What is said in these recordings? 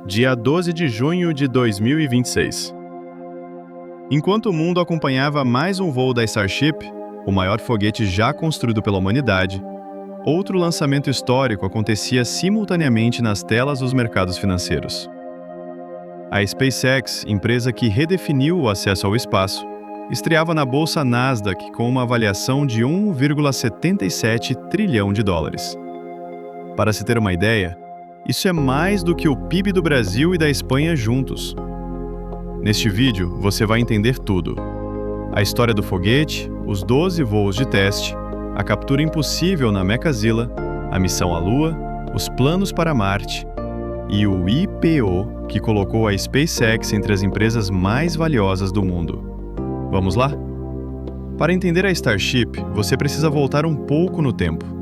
Dia 12 de junho de 2026. Enquanto o mundo acompanhava mais um voo da Starship, o maior foguete já construído pela humanidade, outro lançamento histórico acontecia simultaneamente nas telas dos mercados financeiros. A SpaceX, empresa que redefiniu o acesso ao espaço, estreava na bolsa Nasdaq com uma avaliação de 1,77 trilhão de dólares. Para se ter uma ideia, isso é mais do que o PIB do Brasil e da Espanha juntos. Neste vídeo, você vai entender tudo. A história do foguete, os 12 voos de teste, a captura impossível na Mechazilla, a missão à Lua, os planos para Marte e o IPO que colocou a SpaceX entre as empresas mais valiosas do mundo. Vamos lá? Para entender a Starship, você precisa voltar um pouco no tempo.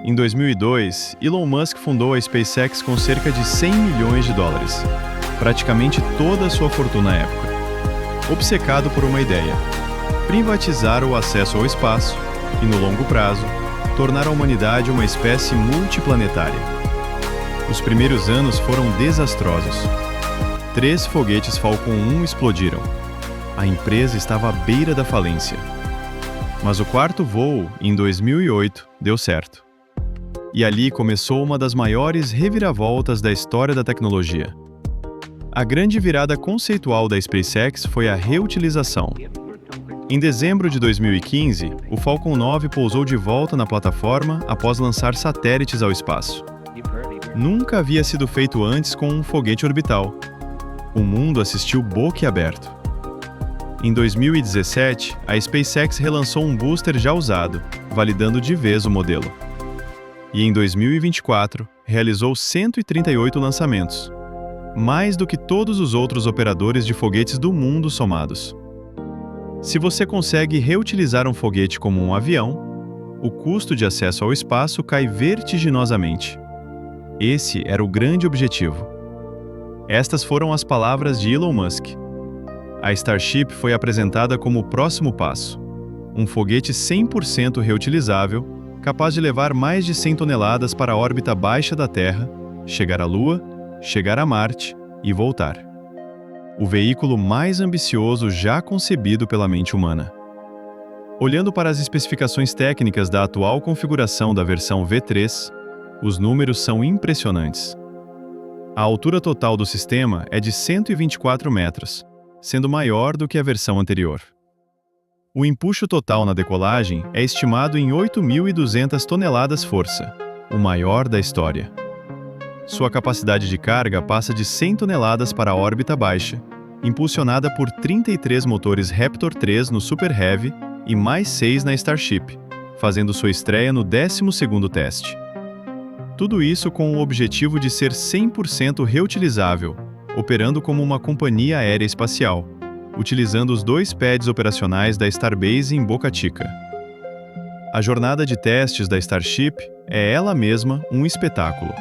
Em 2002, Elon Musk fundou a SpaceX com cerca de 100 milhões de dólares, praticamente toda a sua fortuna à época. Obcecado por uma ideia: privatizar o acesso ao espaço e, no longo prazo, tornar a humanidade uma espécie multiplanetária. Os primeiros anos foram desastrosos. 3 foguetes Falcon 1 explodiram. A empresa estava à beira da falência. Mas o 4º voo, em 2008, deu certo. E ali começou uma das maiores reviravoltas da história da tecnologia. A grande virada conceitual da SpaceX foi a reutilização. Em dezembro de 2015, o Falcon 9 pousou de volta na plataforma após lançar satélites ao espaço. Nunca havia sido feito antes com um foguete orbital. O mundo assistiu boquiaberto. Em 2017, a SpaceX relançou um booster já usado, validando de vez o modelo. E em 2024, realizou 138 lançamentos, mais do que todos os outros operadores de foguetes do mundo somados. Se você consegue reutilizar um foguete como um avião, o custo de acesso ao espaço cai vertiginosamente. Esse era o grande objetivo. Estas foram as palavras de Elon Musk. A Starship foi apresentada como o próximo passo: um foguete 100% reutilizável, capaz de levar mais de 100 toneladas para a órbita baixa da Terra, chegar à Lua, chegar a Marte e voltar. O veículo mais ambicioso já concebido pela mente humana. Olhando para as especificações técnicas da atual configuração da versão V3, os números são impressionantes. A altura total do sistema é de 124 metros, sendo maior do que a versão anterior. O empuxo total na decolagem é estimado em 8.200 toneladas-força, o maior da história. Sua capacidade de carga passa de 100 toneladas para a órbita baixa, impulsionada por 33 motores Raptor 3 no Super Heavy e mais 6 na Starship, fazendo sua estreia no 12º teste. Tudo isso com o objetivo de ser 100% reutilizável, operando como uma companhia aérea espacial, utilizando os 2 pads operacionais da Starbase em Boca Chica. A jornada de testes da Starship é ela mesma um espetáculo.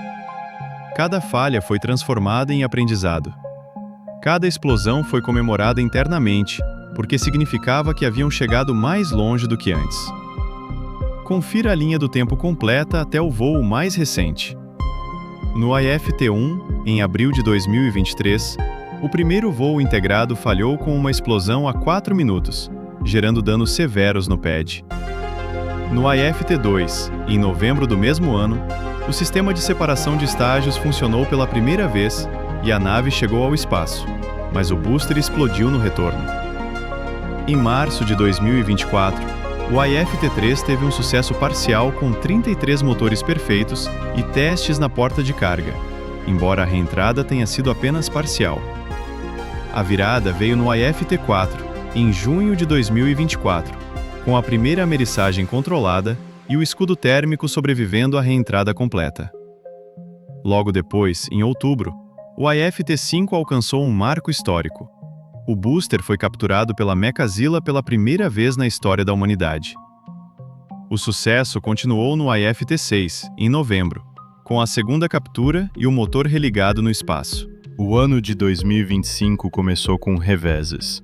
Cada falha foi transformada em aprendizado. Cada explosão foi comemorada internamente, porque significava que haviam chegado mais longe do que antes. Confira a linha do tempo completa até o voo mais recente. No IFT-1, em abril de 2023, o primeiro voo integrado falhou com uma explosão a 4 minutos, gerando danos severos no pad. No IFT-2, em novembro do mesmo ano, o sistema de separação de estágios funcionou pela primeira vez e a nave chegou ao espaço, mas o booster explodiu no retorno. Em março de 2024, o IFT-3 teve um sucesso parcial com 33 motores perfeitos e testes na porta de carga, embora a reentrada tenha sido apenas parcial. A virada veio no IFT-4, em junho de 2024, com a primeira ameriçagem controlada e o escudo térmico sobrevivendo à reentrada completa. Logo depois, em outubro, o IFT-5 alcançou um marco histórico. O booster foi capturado pela Mechazilla pela primeira vez na história da humanidade. O sucesso continuou no IFT-6, em novembro, com a segunda captura e o motor religado no espaço. O ano de 2025 começou com reveses.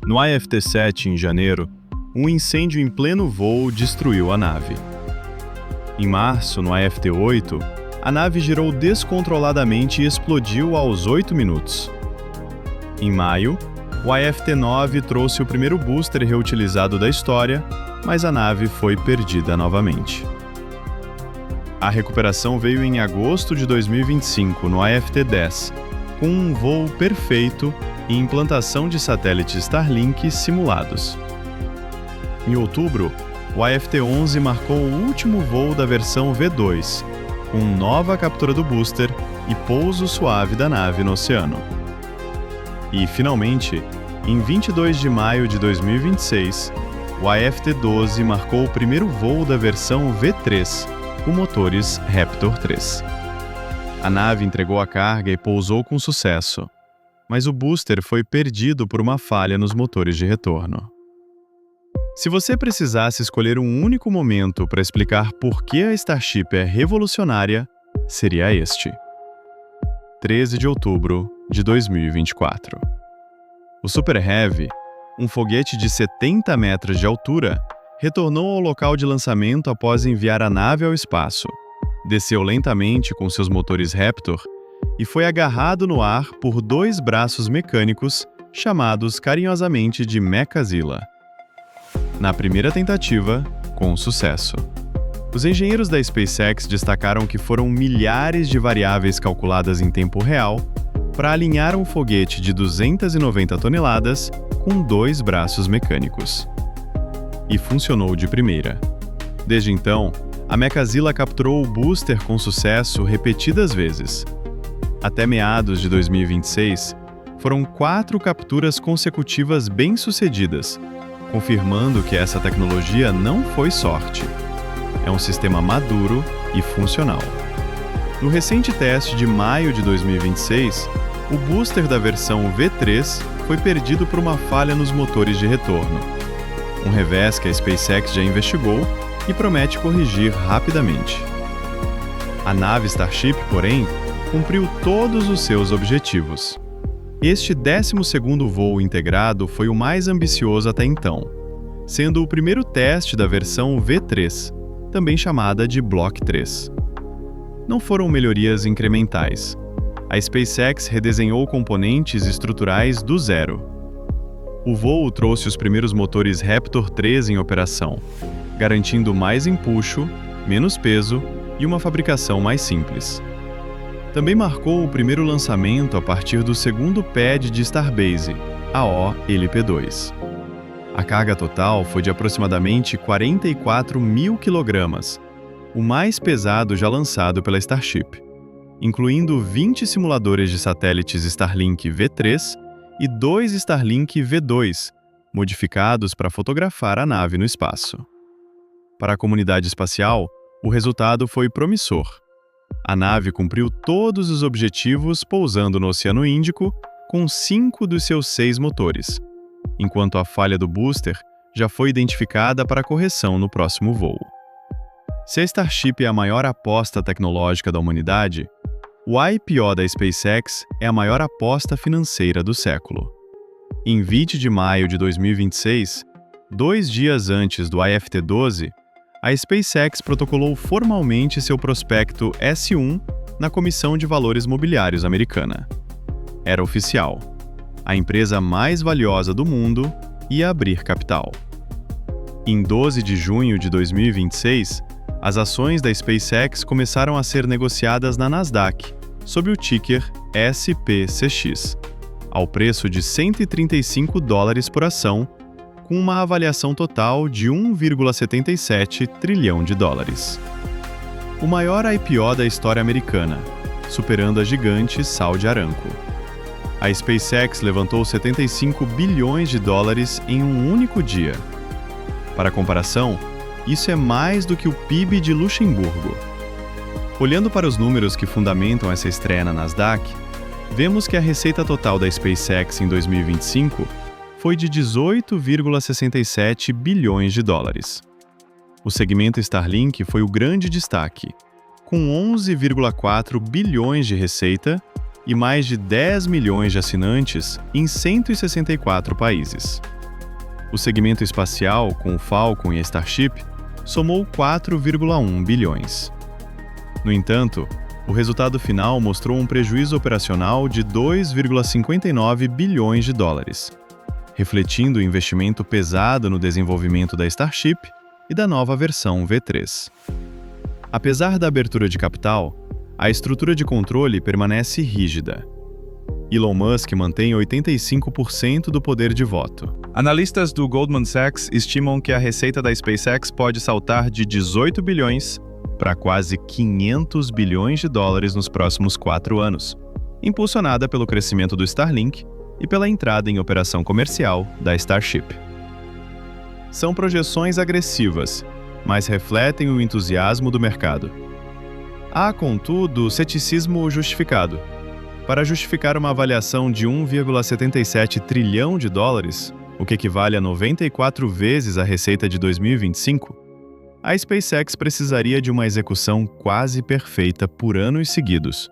No IFT-7, em janeiro, um incêndio em pleno voo destruiu a nave. Em março, no IFT-8, a nave girou descontroladamente e explodiu aos 8 minutos. Em maio, o IFT-9 trouxe o primeiro booster reutilizado da história, mas a nave foi perdida novamente. A recuperação veio em agosto de 2025, no IFT-10, com um voo perfeito e implantação de satélites Starlink simulados. Em outubro, o IFT-11 marcou o último voo da versão V2, com nova captura do booster e pouso suave da nave no oceano. E, finalmente, em 22 de maio de 2026, o IFT-12 marcou o primeiro voo da versão V3, com motores Raptor 3. A nave entregou a carga e pousou com sucesso, mas o booster foi perdido por uma falha nos motores de retorno. Se você precisasse escolher um único momento para explicar por que a Starship é revolucionária, seria este. 13 de outubro de 2024. O Super Heavy, um foguete de 70 metros de altura, retornou ao local de lançamento após enviar a nave ao espaço, desceu lentamente com seus motores Raptor e foi agarrado no ar por 2 braços mecânicos chamados carinhosamente de Mechazilla. Na primeira tentativa, com sucesso. Os engenheiros da SpaceX destacaram que foram milhares de variáveis calculadas em tempo real para alinhar um foguete de 290 toneladas com 2 braços mecânicos. E funcionou de primeira. Desde então, a Mechazilla capturou o booster com sucesso repetidas vezes. Até meados de 2026, foram 4 capturas consecutivas bem-sucedidas, confirmando que essa tecnologia não foi sorte. É um sistema maduro e funcional. No recente teste de maio de 2026, o booster da versão V3 foi perdido por uma falha nos motores de retorno. Um revés que a SpaceX já investigou e promete corrigir rapidamente. A nave Starship, porém, cumpriu todos os seus objetivos. Este 12º voo integrado foi o mais ambicioso até então, sendo o primeiro teste da versão V3, também chamada de Block 3. Não foram melhorias incrementais. A SpaceX redesenhou componentes estruturais do zero. O voo trouxe os primeiros motores Raptor 3 em operação, garantindo mais empuxo, menos peso e uma fabricação mais simples. Também marcou o primeiro lançamento a partir do segundo pad de Starbase, a OLP-2. A carga total foi de aproximadamente 44 mil quilogramas, o mais pesado já lançado pela Starship, incluindo 20 simuladores de satélites Starlink V3 e 2 Starlink V2, modificados para fotografar a nave no espaço. Para a comunidade espacial, o resultado foi promissor. A nave cumpriu todos os objetivos pousando no Oceano Índico com 5 dos seus 6 motores, enquanto a falha do booster já foi identificada para correção no próximo voo. Se a Starship é a maior aposta tecnológica da humanidade, o IPO da SpaceX é a maior aposta financeira do século. Em 20 de maio de 2026, 2 dias antes do IFT-12, a SpaceX protocolou formalmente seu prospecto S1 na Comissão de Valores Mobiliários americana. Era oficial. A empresa mais valiosa do mundo ia abrir capital. Em 12 de junho de 2026, as ações da SpaceX começaram a ser negociadas na Nasdaq, sob o ticker SPCX, ao preço de $135 por ação, com uma avaliação total de 1,77 trilhão de dólares. O maior IPO da história americana, superando a gigante Saudi Aramco. A SpaceX levantou 75 bilhões de dólares em um único dia. Para comparação, isso é mais do que o PIB de Luxemburgo. Olhando para os números que fundamentam essa estreia na Nasdaq, vemos que a receita total da SpaceX em 2025 foi de 18,67 bilhões de dólares. O segmento Starlink foi o grande destaque, com 11,4 bilhões de receita e mais de 10 milhões de assinantes em 164 países. O segmento espacial, com o Falcon e a Starship, somou 4,1 bilhões. No entanto, O resultado final mostrou um prejuízo operacional de 2,59 bilhões de dólares, refletindo o investimento pesado no desenvolvimento da Starship e da nova versão V3. Apesar da abertura de capital, a estrutura de controle permanece rígida. Elon Musk mantém 85% do poder de voto. Analistas do Goldman Sachs estimam que a receita da SpaceX pode saltar de 18 bilhões para quase 500 bilhões de dólares nos próximos 4 anos, impulsionada pelo crescimento do Starlink e pela entrada em operação comercial da Starship. São projeções agressivas, mas refletem o entusiasmo do mercado. Há, contudo, ceticismo justificado. Para justificar uma avaliação de 1,77 trilhão de dólares, o que equivale a 94 vezes a receita de 2025, a SpaceX precisaria de uma execução quase perfeita por anos seguidos,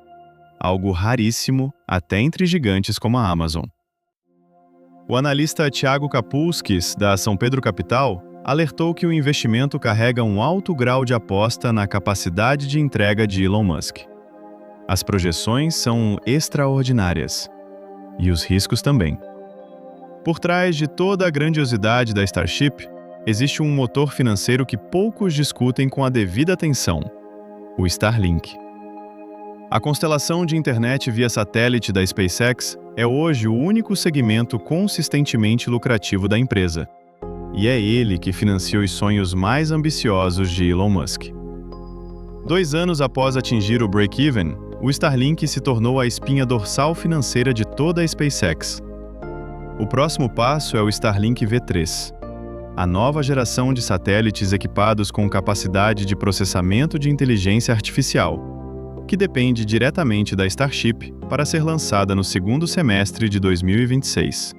algo raríssimo até entre gigantes como a Amazon. O analista Thiago Kapulskis, da São Pedro Capital, alertou que o investimento carrega um alto grau de aposta na capacidade de entrega de Elon Musk. As projeções são extraordinárias, e os riscos também. Por trás de toda a grandiosidade da Starship, existe um motor financeiro que poucos discutem com a devida atenção: o Starlink. A constelação de internet via satélite da SpaceX é hoje o único segmento consistentemente lucrativo da empresa. E é ele que financia os sonhos mais ambiciosos de Elon Musk. 2 anos após atingir o break-even, o Starlink se tornou a espinha dorsal financeira de toda a SpaceX. O próximo passo é o Starlink V3, a nova geração de satélites equipados com capacidade de processamento de inteligência artificial, que depende diretamente da Starship para ser lançada no segundo semestre de 2026.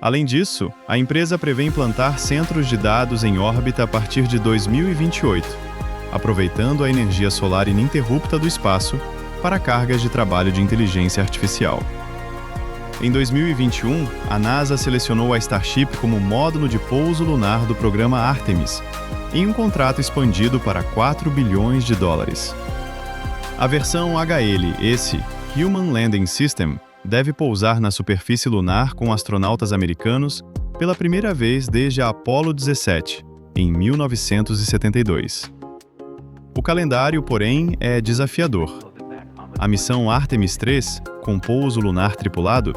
Além disso, a empresa prevê implantar centros de dados em órbita a partir de 2028, aproveitando a energia solar ininterrupta do espaço para cargas de trabalho de inteligência artificial. Em 2021, a NASA selecionou a Starship como módulo de pouso lunar do programa Artemis, em um contrato expandido para 4 bilhões de dólares. A versão HL-S, Human Landing System, deve pousar na superfície lunar com astronautas americanos pela primeira vez desde a Apollo 17, em 1972. O calendário, porém, é desafiador. A missão Artemis 3, com pouso lunar tripulado,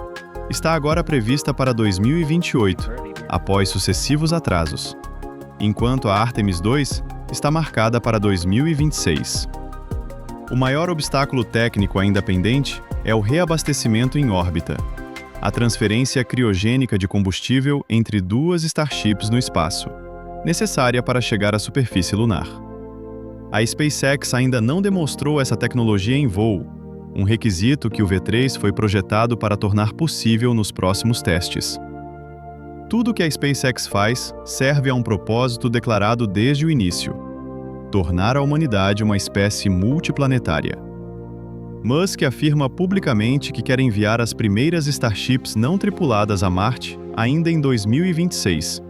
está agora prevista para 2028, após sucessivos atrasos, enquanto a Artemis 2 está marcada para 2026. O maior obstáculo técnico ainda pendente é o reabastecimento em órbita, a transferência criogênica de combustível entre 2 Starships no espaço, necessária para chegar à superfície lunar. A SpaceX ainda não demonstrou essa tecnologia em voo, um requisito que o V3 foi projetado para tornar possível nos próximos testes. Tudo que a SpaceX faz serve a um propósito declarado desde o início: tornar a humanidade uma espécie multiplanetária. Musk afirma publicamente que quer enviar as primeiras Starships não tripuladas a Marte ainda em 2026,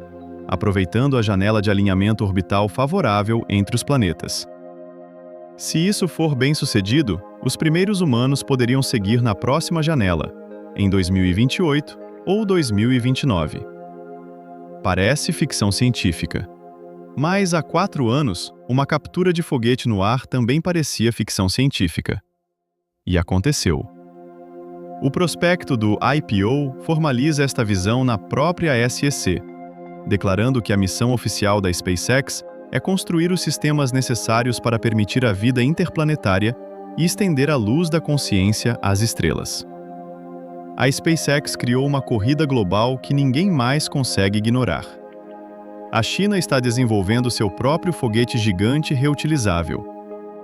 aproveitando a janela de alinhamento orbital favorável entre os planetas. Se isso for bem-sucedido, os primeiros humanos poderiam seguir na próxima janela, em 2028 ou 2029. Parece ficção científica. Mas há 4 anos, uma captura de foguete no ar também parecia ficção científica. E aconteceu. O prospecto do IPO formaliza esta visão na própria SEC, declarando que a missão oficial da SpaceX é construir os sistemas necessários para permitir a vida interplanetária e estender a luz da consciência às estrelas. A SpaceX criou uma corrida global que ninguém mais consegue ignorar. A China está desenvolvendo seu próprio foguete gigante reutilizável.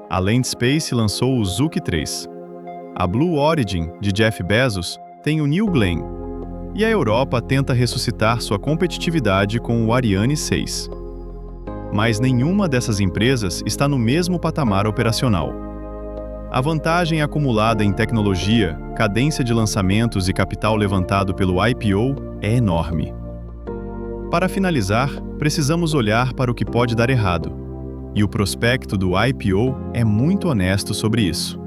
A Land Space lançou o Zhuke 3. A Blue Origin, de Jeff Bezos, tem o New Glenn. E a Europa tenta ressuscitar sua competitividade com o Ariane 6. Mas nenhuma dessas empresas está no mesmo patamar operacional. A vantagem acumulada em tecnologia, cadência de lançamentos e capital levantado pelo IPO é enorme. Para finalizar, precisamos olhar para o que pode dar errado. E o prospecto do IPO é muito honesto sobre isso.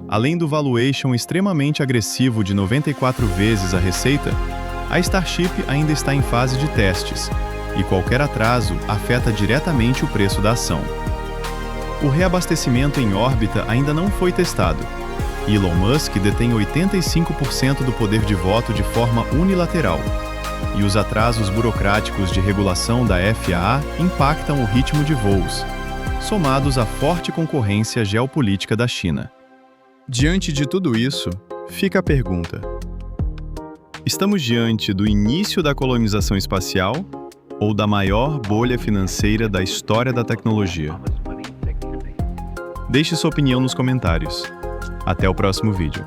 Além do valuation extremamente agressivo de 94 vezes a receita, a Starship ainda está em fase de testes, e qualquer atraso afeta diretamente o preço da ação. O reabastecimento em órbita ainda não foi testado. Elon Musk detém 85% do poder de voto de forma unilateral, e os atrasos burocráticos de regulação da FAA impactam o ritmo de voos, somados à forte concorrência geopolítica da China. Diante de tudo isso, fica a pergunta: estamos diante do início da colonização espacial ou da maior bolha financeira da história da tecnologia? Deixe sua opinião nos comentários. Até o próximo vídeo.